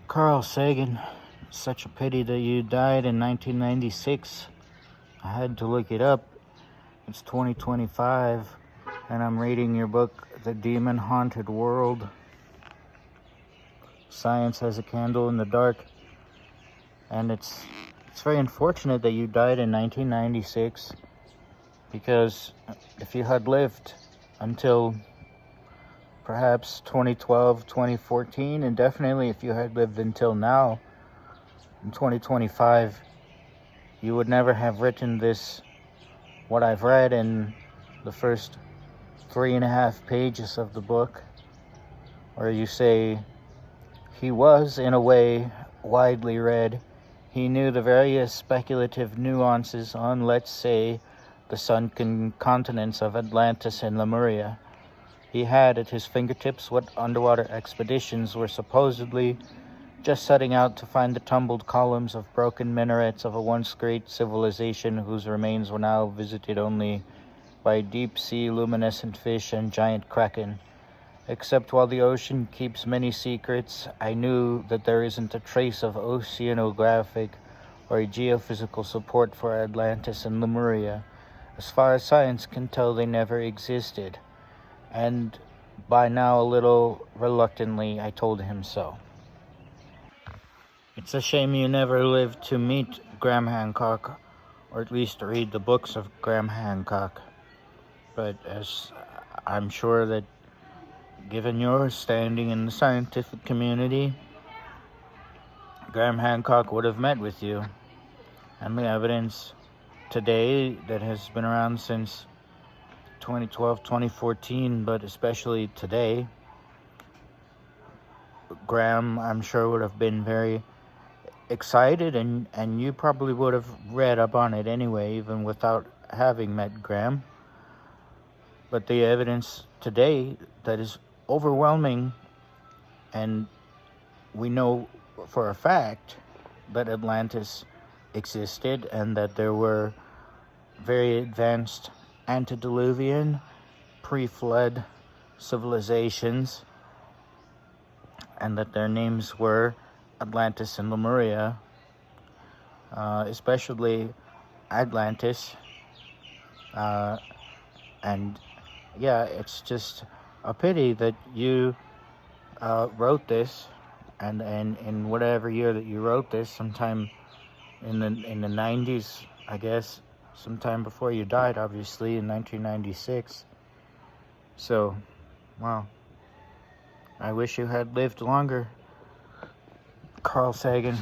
Carl Sagan, such a pity that you died in 1996. I had to look it up. It's 2025, and I'm reading your book, The Demon Haunted World. Science has a candle in the dark, and it's very unfortunate that you died in 1996, because if you had lived until perhaps 2012, 2014, and definitely if you had lived until now, in 2025, you would never have written this, what I've read in the first 3.5 pages of the book, where you say, he was, in a way, widely read. He knew the various speculative nuances on, let's say, the sunken continents of Atlantis and Lemuria. He had at his fingertips what underwater expeditions were supposedly just setting out to find the tumbled columns of broken minarets of a once great civilization whose remains were now visited only by deep-sea luminescent fish and giant kraken. Except while the ocean keeps many secrets, I knew that there isn't a trace of oceanographic or geophysical support for Atlantis and Lemuria. As far as science can tell, they never existed. And by now, a little reluctantly, I told him so. It's a shame you never lived to meet Graham Hancock, or at least to read the books of Graham Hancock. But as I'm sure that, given your standing in the scientific community, Graham Hancock would have met with you. And the evidence today that has been around since 2012, 2014, but especially today, Graham, I'm sure, would have been very excited, and you probably would have read up on it anyway, even without having met Graham. But the evidence today that is overwhelming, and we know for a fact that Atlantis existed and that there were very advanced antediluvian, pre-flood civilizations, and that their names were Atlantis and Lemuria, especially Atlantis. And yeah, it's just a pity that you wrote this, and in whatever year that you wrote this, sometime in the 90s, I guess, sometime before you died, obviously, in 1996. So, wow. I wish you had lived longer, Carl Sagan.